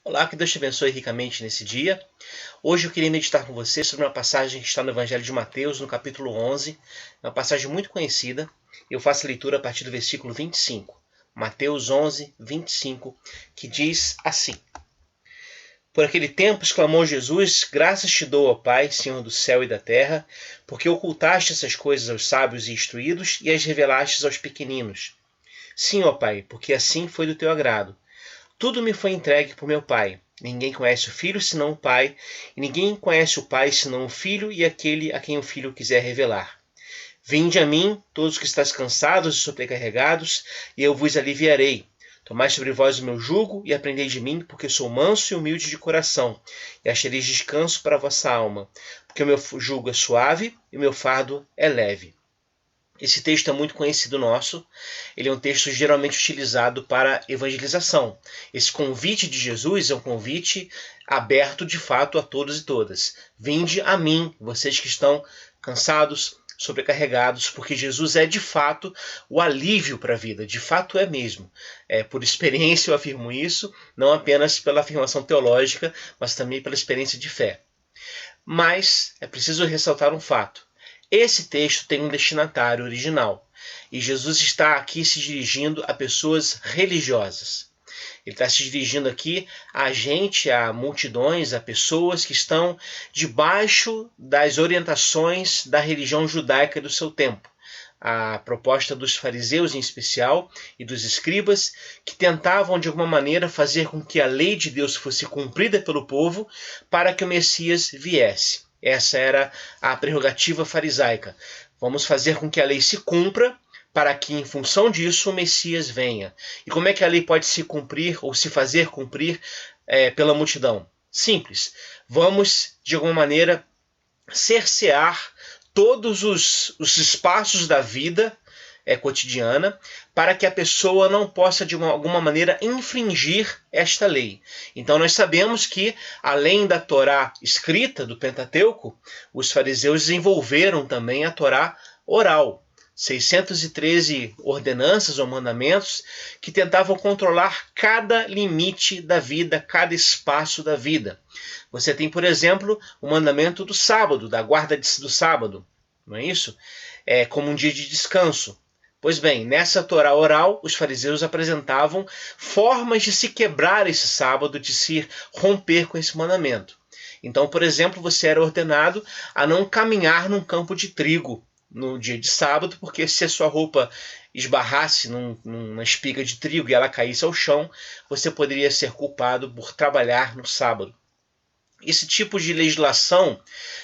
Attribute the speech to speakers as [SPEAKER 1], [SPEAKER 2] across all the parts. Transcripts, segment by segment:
[SPEAKER 1] Olá, que Deus te abençoe ricamente nesse dia. Hoje eu queria meditar com você sobre uma passagem que está no Evangelho de Mateus, no capítulo 11. É uma passagem muito conhecida. Eu faço a leitura a partir do versículo 25. Mateus 11, 25, que diz assim: Por aquele tempo exclamou Jesus: Graças te dou, ó Pai, Senhor do céu e da terra, porque ocultaste essas coisas aos sábios e instruídos e as revelastes aos pequeninos. Sim, ó Pai, porque assim foi do teu agrado. Tudo me foi entregue por meu Pai. Ninguém conhece o Filho senão o Pai, e ninguém conhece o Pai senão o Filho e aquele a quem o Filho quiser revelar. Vinde a mim, todos que estáis cansados e sobrecarregados, e eu vos aliviarei. Tomai sobre vós o meu jugo e aprendei de mim, porque sou manso e humilde de coração, e achareis descanso para a vossa alma, porque o meu jugo é suave e o meu fardo é leve. Esse texto é muito conhecido nosso, ele é um texto geralmente utilizado para evangelização. Esse convite de Jesus é um convite aberto de fato a todos e todas. Vinde a mim, vocês que estão cansados, sobrecarregados, porque Jesus é de fato o alívio para a vida, de fato é mesmo. Por experiência eu afirmo isso, não apenas pela afirmação teológica, mas também pela experiência de fé. Mas é preciso ressaltar um fato. Esse texto tem um destinatário original, e Jesus está aqui se dirigindo a pessoas religiosas. Ele está se dirigindo aqui a gente, a multidões, a pessoas que estão debaixo das orientações da religião judaica do seu tempo. A proposta dos fariseus em especial e dos escribas, que tentavam de alguma maneira fazer com que a lei de Deus fosse cumprida pelo povo para que o Messias viesse. Essa era a prerrogativa farisaica. Vamos fazer com que a lei se cumpra para que, em função disso, o Messias venha. E como é que a lei pode se cumprir ou se fazer cumprir pela multidão? Simples. Vamos, de alguma maneira, cercear todos os espaços da vida cotidiana, para que a pessoa não possa, de alguma maneira, infringir esta lei. Então nós sabemos que, além da Torá escrita, do Pentateuco, os fariseus desenvolveram também a Torá oral. 613 ordenanças ou mandamentos que tentavam controlar cada limite da vida, cada espaço da vida. Você tem, por exemplo, o mandamento do sábado, da guarda do sábado, não é isso? Como um dia de descanso. Pois bem, nessa Torá oral, os fariseus apresentavam formas de se quebrar esse sábado, de se romper com esse mandamento. Então, por exemplo, você era ordenado a não caminhar num campo de trigo no dia de sábado, porque se a sua roupa esbarrasse numa espiga de trigo e ela caísse ao chão, você poderia ser culpado por trabalhar no sábado. Esse tipo de legislação,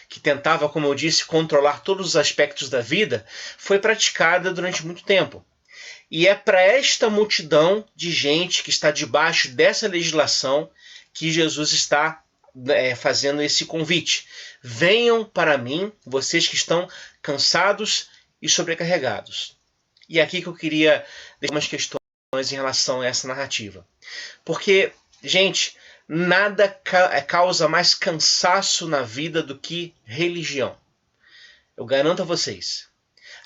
[SPEAKER 1] que tentava, como eu disse, controlar todos os aspectos da vida, foi praticada durante muito tempo. E é para esta multidão de gente que está debaixo dessa legislação que Jesus está fazendo esse convite. Venham para mim, vocês que estão cansados e sobrecarregados. E é aqui que eu queria deixar umas questões em relação a essa narrativa. Porque, gente, nada causa mais cansaço na vida do que religião. Eu garanto a vocês.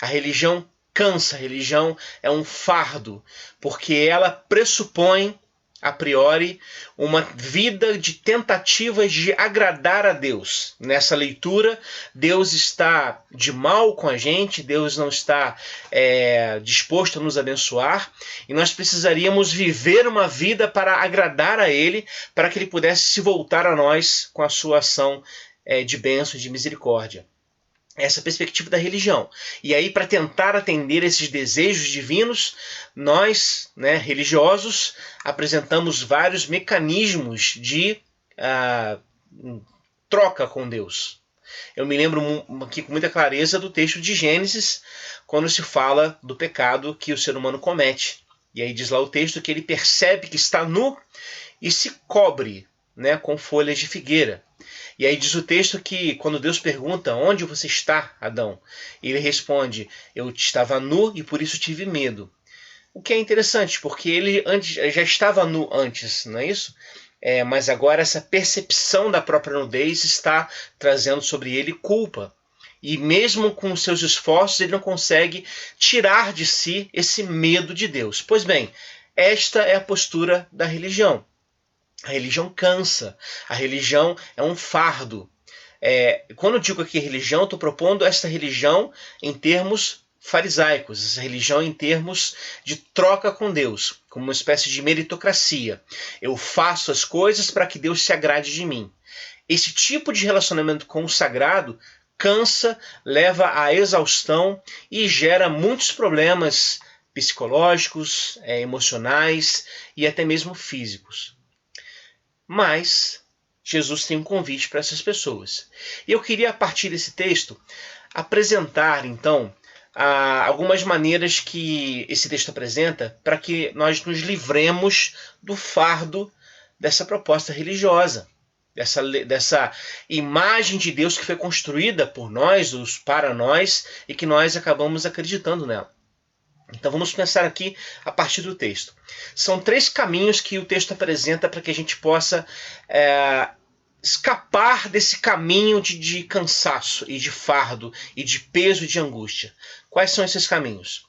[SPEAKER 1] A religião cansa, a religião é um fardo, porque ela pressupõe, a priori, uma vida de tentativas de agradar a Deus. Nessa leitura, Deus está de mal com a gente, Deus não está disposto a nos abençoar, e nós precisaríamos viver uma vida para agradar a Ele, para que Ele pudesse se voltar a nós com a sua ação de bênção e de misericórdia. Essa perspectiva da religião. E aí, para tentar atender esses desejos divinos, nós, religiosos, apresentamos vários mecanismos de troca com Deus. Eu me lembro aqui com muita clareza do texto de Gênesis, quando se fala do pecado que o ser humano comete. E aí diz lá o texto que ele percebe que está nu e se cobre com folhas de figueira. E aí diz o texto que quando Deus pergunta: onde você está, Adão? Ele responde: eu estava nu e por isso tive medo. O que é interessante, porque ele já estava nu antes, não é isso? Mas agora essa percepção da própria nudez está trazendo sobre ele culpa. E mesmo com seus esforços, ele não consegue tirar de si esse medo de Deus. Pois bem, esta é a postura da religião. A religião cansa. A religião é um fardo. Quando eu digo aqui religião, estou propondo esta religião em termos farisaicos, essa religião em termos de troca com Deus, como uma espécie de meritocracia. Eu faço as coisas para que Deus se agrade de mim. Esse tipo de relacionamento com o sagrado cansa, leva à exaustão e gera muitos problemas psicológicos, emocionais e até mesmo físicos. Mas Jesus tem um convite para essas pessoas. E eu queria, a partir desse texto, apresentar, então, algumas maneiras que esse texto apresenta para que nós nos livremos do fardo dessa proposta religiosa, dessa imagem de Deus que foi construída por nós, para nós, e que nós acabamos acreditando nela. Então vamos pensar aqui a partir do texto. São 3 caminhos que o texto apresenta para que a gente possa escapar desse caminho de cansaço e de fardo e de peso e de angústia. Quais são esses caminhos?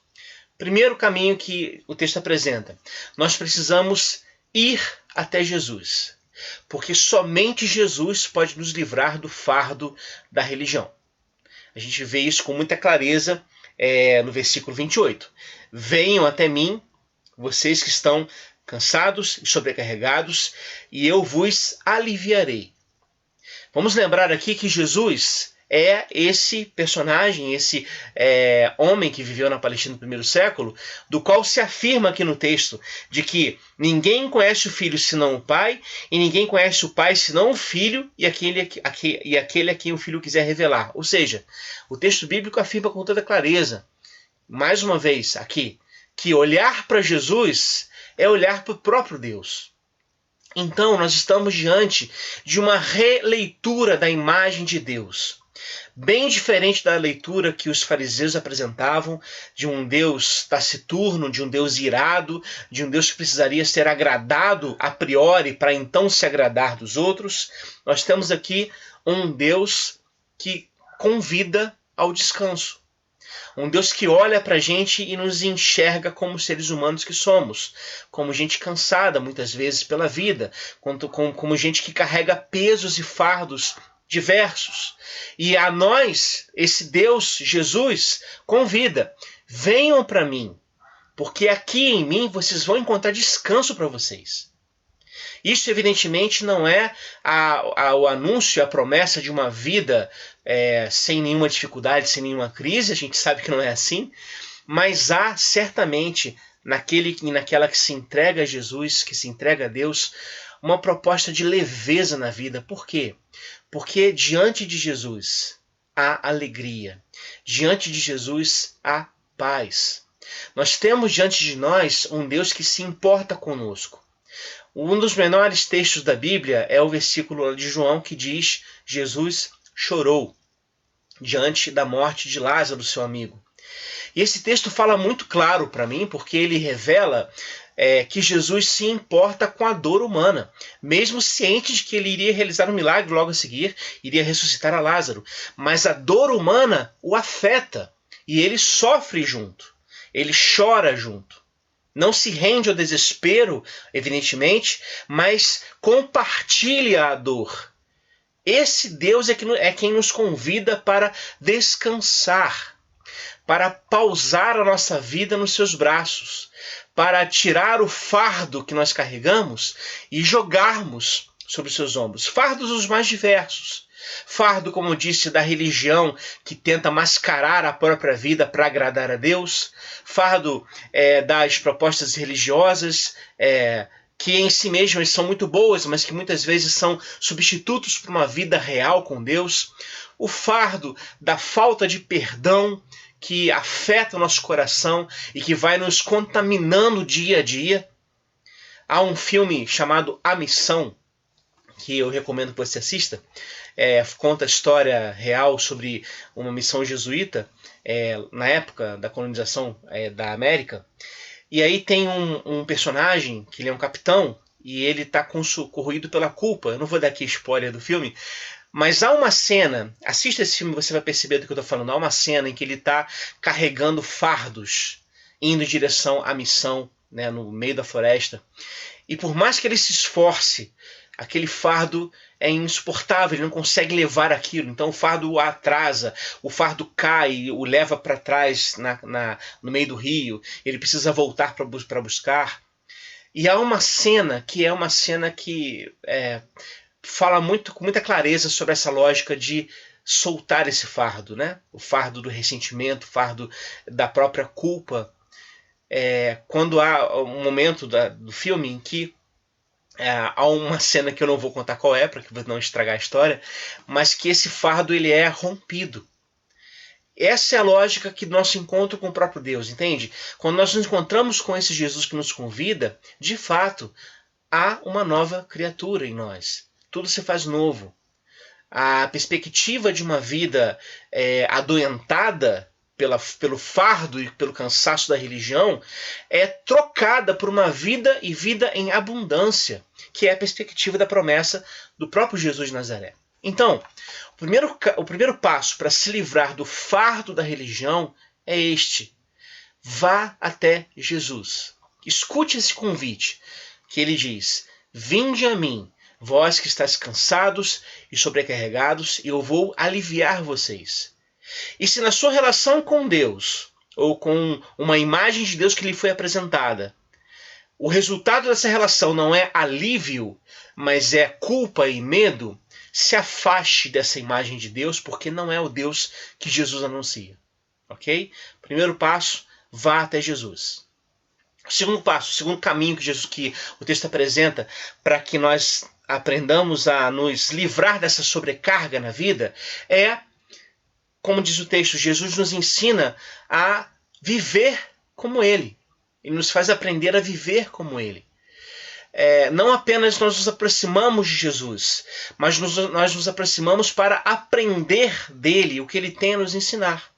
[SPEAKER 1] Primeiro caminho que o texto apresenta: nós precisamos ir até Jesus, porque somente Jesus pode nos livrar do fardo da religião. A gente vê isso com muita clareza no versículo 28. Venham até mim, vocês que estão cansados e sobrecarregados, e eu vos aliviarei. Vamos lembrar aqui que Jesus é esse personagem, esse homem que viveu na Palestina no primeiro século, do qual se afirma aqui no texto de que ninguém conhece o Filho senão o Pai, e ninguém conhece o Pai senão o Filho e aquele a quem o Filho quiser revelar. Ou seja, o texto bíblico afirma com toda clareza, mais uma vez aqui, que olhar para Jesus é olhar para o próprio Deus. Então, nós estamos diante de uma releitura da imagem de Deus, bem diferente da leitura que os fariseus apresentavam, de um Deus taciturno, de um Deus irado, de um Deus que precisaria ser agradado a priori para então se agradar dos outros. Nós temos aqui um Deus que convida ao descanso. Um Deus que olha para a gente e nos enxerga como seres humanos que somos, como gente cansada muitas vezes pela vida, como gente que carrega pesos e fardos diversos. E a nós, esse Deus, Jesus, convida: venham para mim, porque aqui em mim vocês vão encontrar descanso para vocês. Isso, evidentemente, não é o anúncio, a promessa de uma vida sem nenhuma dificuldade, sem nenhuma crise. A gente sabe que não é assim. Mas há, certamente, naquela que se entrega a Jesus, que se entrega a Deus, uma proposta de leveza na vida. Por quê? Porque diante de Jesus há alegria. Diante de Jesus há paz. Nós temos diante de nós um Deus que se importa conosco. Um dos menores textos da Bíblia é o versículo de João que diz: Jesus chorou diante da morte de Lázaro, seu amigo. E esse texto fala muito claro para mim, porque ele revela que Jesus se importa com a dor humana, mesmo ciente de que ele iria realizar um milagre logo a seguir, iria ressuscitar a Lázaro. Mas a dor humana o afeta e ele sofre junto, ele chora junto. Não se rende ao desespero, evidentemente, mas compartilha a dor. Esse Deus é quem nos convida para descansar, para pausar a nossa vida nos seus braços, para tirar o fardo que nós carregamos e jogarmos sobre os seus ombros. Fardos os mais diversos. Fardo, como eu disse, da religião que tenta mascarar a própria vida para agradar a Deus. Fardo das propostas religiosas que em si mesmas são muito boas, mas que muitas vezes são substitutos para uma vida real com Deus. O fardo da falta de perdão que afeta o nosso coração e que vai nos contaminando dia a dia. Há um filme chamado A Missão, que eu recomendo que você assista. Conta a história real sobre uma missão jesuíta na época da colonização da América. E aí tem um personagem, que ele é um capitão, e ele está corroído pela culpa. Eu não vou dar aqui spoiler do filme, mas há uma cena, assista esse filme e você vai perceber do que eu estou falando, há uma cena em que ele está carregando fardos, indo em direção à missão né, no meio da floresta. E por mais que ele se esforce, aquele fardo é insuportável, ele não consegue levar aquilo. Então o fardo o atrasa, o fardo cai, o leva para trás no meio do rio. Ele precisa voltar para buscar. E há uma cena que fala com muita clareza sobre essa lógica de soltar esse fardo, né? O fardo do ressentimento, o fardo da própria culpa. Quando há um momento do filme em que há uma cena que eu não vou contar qual é, para não estragar a história, mas que esse fardo ele é rompido. Essa é a lógica que nosso encontro com o próprio Deus, entende? Quando nós nos encontramos com esse Jesus que nos convida, de fato, há uma nova criatura em nós. Tudo se faz novo. A perspectiva de uma vida adoentada pelo fardo e pelo cansaço da religião é trocada por uma vida e vida em abundância, que é a perspectiva da promessa do próprio Jesus de Nazaré. Então, o primeiro passo para se livrar do fardo da religião é este: vá até Jesus. Escute esse convite que ele diz: vinde a mim, vós que estáis cansados e sobrecarregados, e eu vou aliviar vocês. E se na sua relação com Deus, ou com uma imagem de Deus que lhe foi apresentada, o resultado dessa relação não é alívio, mas é culpa e medo, se afaste dessa imagem de Deus, porque não é o Deus que Jesus anuncia. Ok? Primeiro passo, vá até Jesus. O segundo passo, o segundo caminho que o texto apresenta para que nós aprendamos a nos livrar dessa sobrecarga na vida é, como diz o texto, Jesus nos ensina a viver como Ele. Ele nos faz aprender a viver como Ele. Não apenas nós nos aproximamos de Jesus, mas nós nos aproximamos para aprender dele o que ele tem a nos ensinar.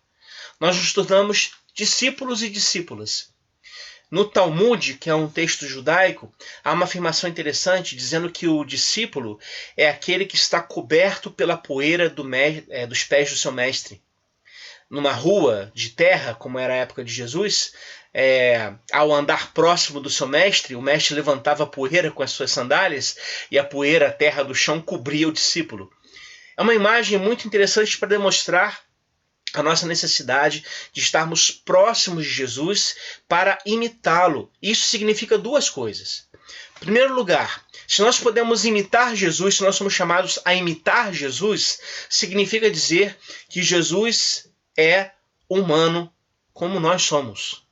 [SPEAKER 1] Nós nos tornamos discípulos e discípulas. No Talmud, que é um texto judaico, há uma afirmação interessante dizendo que o discípulo é aquele que está coberto pela poeira dos pés do seu mestre. Numa rua de terra, como era a época de Jesus, ao andar próximo do seu mestre, o mestre levantava a poeira com as suas sandálias e a poeira, a terra do chão, cobria o discípulo. É uma imagem muito interessante para demonstrar a nossa necessidade de estarmos próximos de Jesus para imitá-lo. Isso significa duas coisas. Em primeiro lugar, se nós podemos imitar Jesus, se nós somos chamados a imitar Jesus, significa dizer que Jesus é humano como nós somos.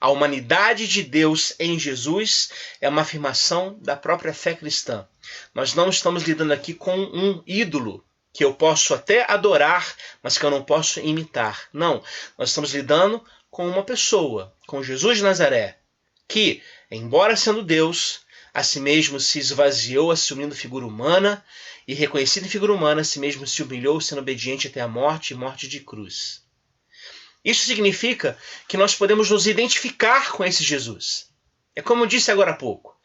[SPEAKER 1] A humanidade de Deus em Jesus é uma afirmação da própria fé cristã. Nós não estamos lidando aqui com um ídolo que eu posso até adorar, mas que eu não posso imitar. Não, nós estamos lidando com uma pessoa, com Jesus de Nazaré, que, embora sendo Deus, a si mesmo se esvaziou assumindo figura humana e, reconhecido em figura humana, a si mesmo se humilhou, sendo obediente até a morte e morte de cruz. Isso significa que nós podemos nos identificar com esse Jesus. É como eu disse agora há pouco.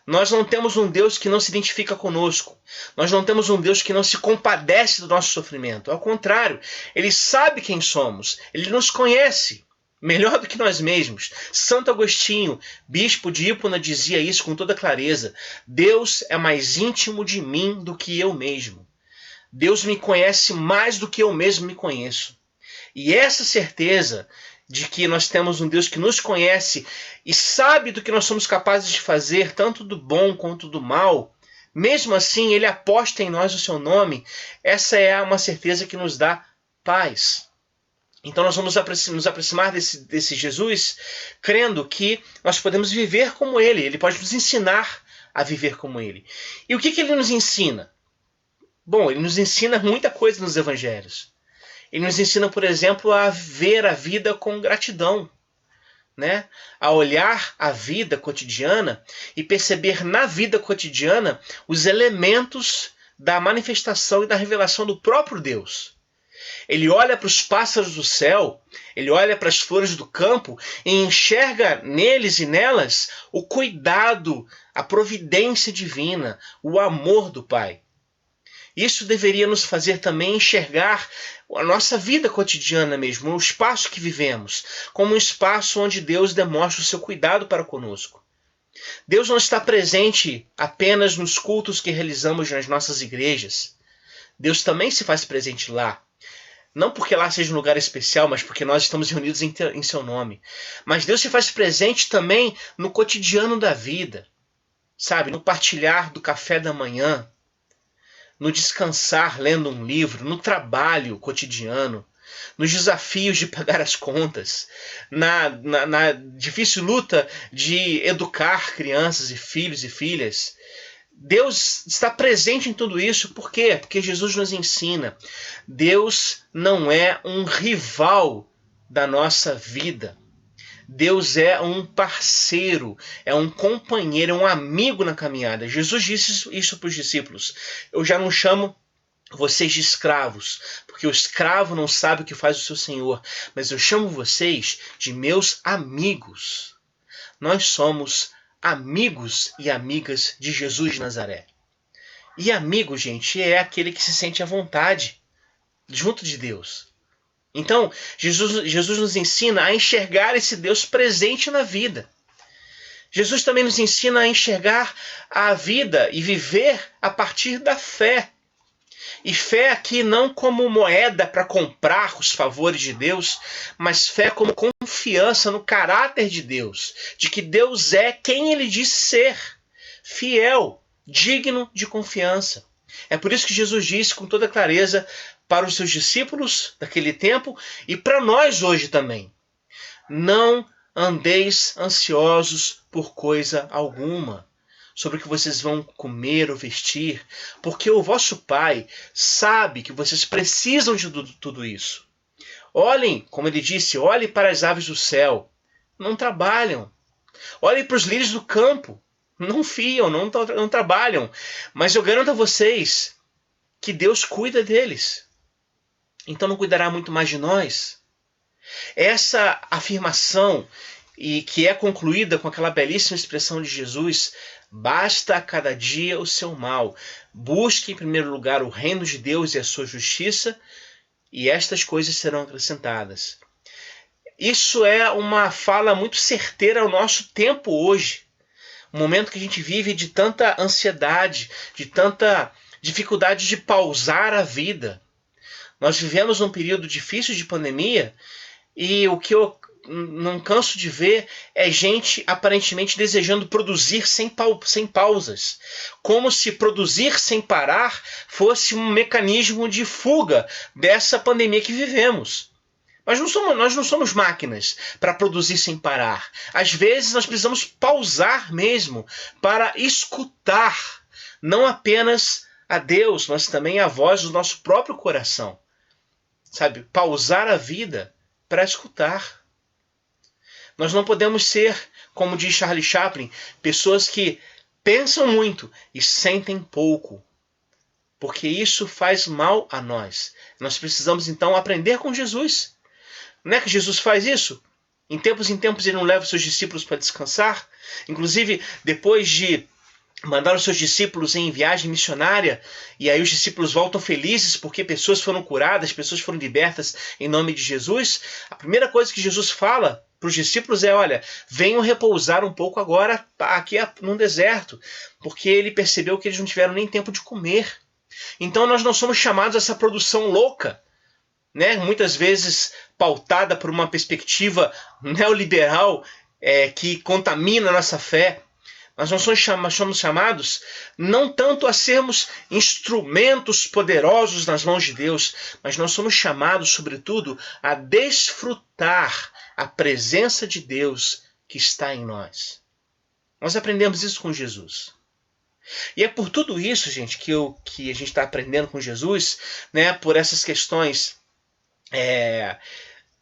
[SPEAKER 1] Nós não temos um Deus que não se identifica conosco. Nós não temos um Deus que não se compadece do nosso sofrimento. Ao contrário, Ele sabe quem somos. Ele nos conhece melhor do que nós mesmos. Santo Agostinho, bispo de Hipona, dizia isso com toda clareza. Deus é mais íntimo de mim do que eu mesmo. Deus me conhece mais do que eu mesmo me conheço. E essa certeza de que nós temos um Deus que nos conhece e sabe do que nós somos capazes de fazer, tanto do bom quanto do mal, mesmo assim Ele aposta em nós o seu nome, essa é uma certeza que nos dá paz. Então nós vamos nos aproximar desse Jesus, crendo que nós podemos viver como Ele. Ele pode nos ensinar a viver como Ele. E o que Ele nos ensina? Bom, Ele nos ensina muita coisa nos evangelhos. Ele nos ensina, por exemplo, a ver a vida com gratidão, né? A olhar a vida cotidiana e perceber na vida cotidiana os elementos da manifestação e da revelação do próprio Deus. Ele olha para os pássaros do céu, ele olha para as flores do campo e enxerga neles e nelas o cuidado, a providência divina, o amor do Pai. Isso deveria nos fazer também enxergar a nossa vida cotidiana mesmo, o espaço que vivemos, como um espaço onde Deus demonstra o seu cuidado para conosco. Deus não está presente apenas nos cultos que realizamos nas nossas igrejas. Deus também se faz presente lá. Não porque lá seja um lugar especial, mas porque nós estamos reunidos em seu nome. Mas Deus se faz presente também no cotidiano da vida, sabe? No partilhar do café da manhã, no descansar lendo um livro, no trabalho cotidiano, nos desafios de pagar as contas, na difícil luta de educar crianças e filhos e filhas. Deus está presente em tudo isso, por quê? Porque Jesus nos ensina. Deus não é um rival da nossa vida. Deus é um parceiro, é um companheiro, é um amigo na caminhada. Jesus disse isso para os discípulos. Eu já não chamo vocês de escravos, porque o escravo não sabe o que faz o seu senhor, mas eu chamo vocês de meus amigos. Nós somos amigos e amigas de Jesus de Nazaré. E amigo, gente, é aquele que se sente à vontade junto de Deus. Então, Jesus nos ensina a enxergar esse Deus presente na vida. Jesus também nos ensina a enxergar a vida e viver a partir da fé. E fé aqui não como moeda para comprar os favores de Deus, mas fé como confiança no caráter de Deus, de que Deus é quem Ele diz ser, fiel, digno de confiança. É por isso que Jesus disse com toda clareza para os seus discípulos daquele tempo e para nós hoje também: não andeis ansiosos por coisa alguma, sobre o que vocês vão comer ou vestir, porque o vosso Pai sabe que vocês precisam de tudo isso. Olhem, como ele disse, olhem para as aves do céu, não trabalham. Olhem para os lírios do campo, não fiam, não trabalham. Mas eu garanto a vocês que Deus cuida deles. Então não cuidará muito mais de nós? Essa afirmação, e que é concluída com aquela belíssima expressão de Jesus: basta a cada dia o seu mal. Busque em primeiro lugar o reino de Deus e a sua justiça, e estas coisas serão acrescentadas. Isso é uma fala muito certeira ao nosso tempo hoje. Um momento que a gente vive de tanta ansiedade, de tanta dificuldade de pausar a vida. Nós vivemos um período difícil de pandemia e o que eu não canso de ver é gente aparentemente desejando produzir sem pausas. Como se produzir sem parar fosse um mecanismo de fuga dessa pandemia que vivemos. Nós não somos máquinas para produzir sem parar. Às vezes nós precisamos pausar mesmo para escutar não apenas a Deus, mas também a voz do nosso próprio coração. Sabe, pausar a vida para escutar. Nós não podemos ser, como diz Charlie Chaplin, pessoas que pensam muito e sentem pouco, porque isso faz mal a nós. Nós precisamos então aprender com Jesus. Não é que Jesus faz isso? Em tempos ele não leva os seus discípulos para descansar? Inclusive, depois de mandar os seus discípulos em viagem missionária, e aí os discípulos voltam felizes porque pessoas foram curadas, pessoas foram libertas em nome de Jesus, a primeira coisa que Jesus fala para os discípulos é: olha, venham repousar um pouco agora aqui no deserto, porque ele percebeu que eles não tiveram nem tempo de comer. Então nós não somos chamados a essa produção louca, né? Muitas vezes pautada por uma perspectiva neoliberal que contamina a nossa fé. Nós não somos chamados não tanto a sermos instrumentos poderosos nas mãos de Deus, mas nós somos chamados, sobretudo, a desfrutar a presença de Deus que está em nós. Nós aprendemos isso com Jesus. E é por tudo isso, gente, que a gente está aprendendo com Jesus, né, por essas questões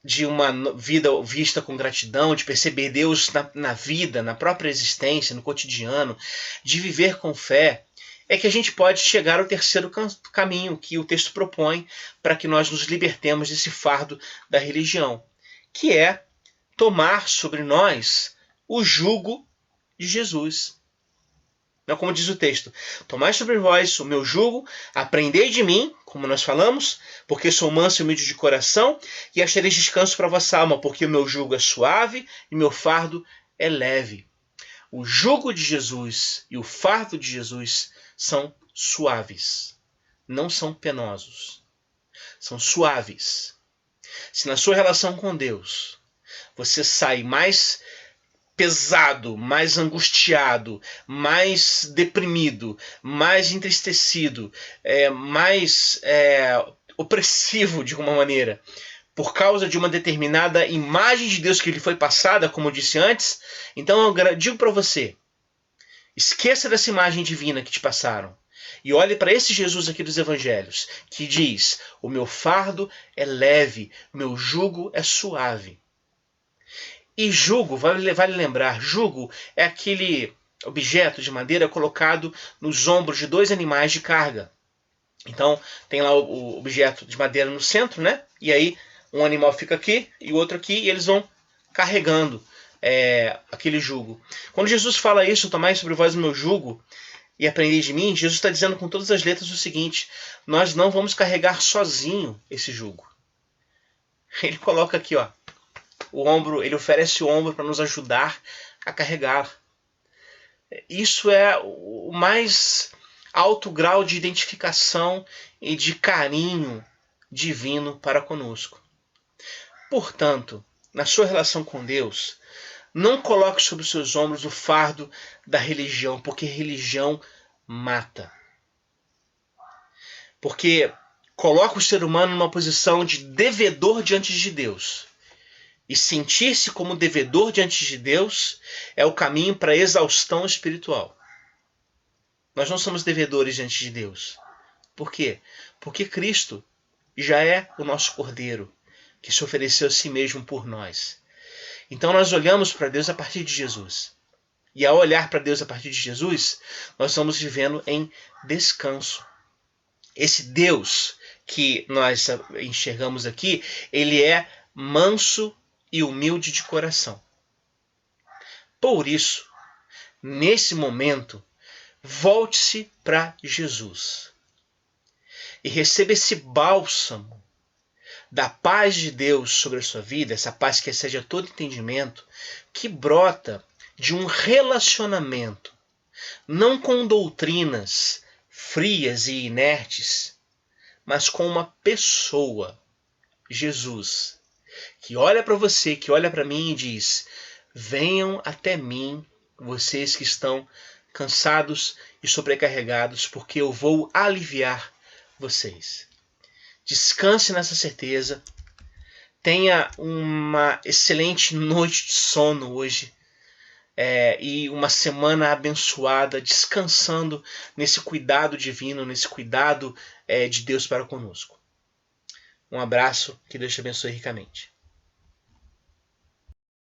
[SPEAKER 1] de uma vida vista com gratidão, de perceber Deus na vida, na própria existência, no cotidiano, de viver com fé, é que a gente pode chegar ao terceiro caminho que o texto propõe para que nós nos libertemos desse fardo da religião, que é tomar sobre nós o jugo de Jesus. Não, como diz o texto, tomai sobre vós o meu jugo, aprendei de mim, como nós falamos, porque sou manso e humilde de coração, e achareis descanso para a vossa alma, porque o meu jugo é suave e meu fardo é leve. O jugo de Jesus e o fardo de Jesus são suaves, não são penosos, são suaves. Se na sua relação com Deus você sai mais pesado, mais angustiado, mais deprimido, mais entristecido, mais opressivo de alguma maneira, por causa de uma determinada imagem de Deus que lhe foi passada, como eu disse antes, então eu digo para você, esqueça dessa imagem divina que te passaram e olhe para esse Jesus aqui dos evangelhos, que diz, o meu fardo é leve, meu jugo é suave. E jugo, vale lembrar, jugo é aquele objeto de madeira colocado nos ombros de dois animais de carga. Então, tem lá o objeto de madeira no centro, né? E aí, um animal fica aqui e o outro aqui, e eles vão carregando aquele jugo. Quando Jesus fala isso, tomai sobre vós o meu jugo e aprendei de mim, Jesus está dizendo com todas as letras o seguinte, nós não vamos carregar sozinho esse jugo. Ele coloca aqui, ó, o ombro, ele oferece o ombro para nos ajudar a carregar. Isso é o mais alto grau de identificação e de carinho divino para conosco. Portanto, na sua relação com Deus, não coloque sobre os seus ombros o fardo da religião, porque religião mata. Porque coloca o ser humano numa posição de devedor diante de Deus. E sentir-se como devedor diante de Deus é o caminho para a exaustão espiritual. Nós não somos devedores diante de Deus. Por quê? Porque Cristo já é o nosso Cordeiro, que se ofereceu a si mesmo por nós. Então nós olhamos para Deus a partir de Jesus. E ao olhar para Deus a partir de Jesus, nós estamos vivendo em descanso. Esse Deus que nós enxergamos aqui, ele é manso e humilde de coração. Por isso, nesse momento, volte-se para Jesus e receba esse bálsamo da paz de Deus sobre a sua vida, essa paz que excede a todo entendimento, que brota de um relacionamento, não com doutrinas frias e inertes, mas com uma pessoa, Jesus, que olha para você, que olha para mim e diz, venham até mim, vocês que estão cansados e sobrecarregados, porque eu vou aliviar vocês. Descanse nessa certeza. Tenha uma excelente noite de sono hoje. E uma semana abençoada, descansando nesse cuidado divino, nesse cuidado de Deus para conosco. Um abraço, que Deus te abençoe ricamente.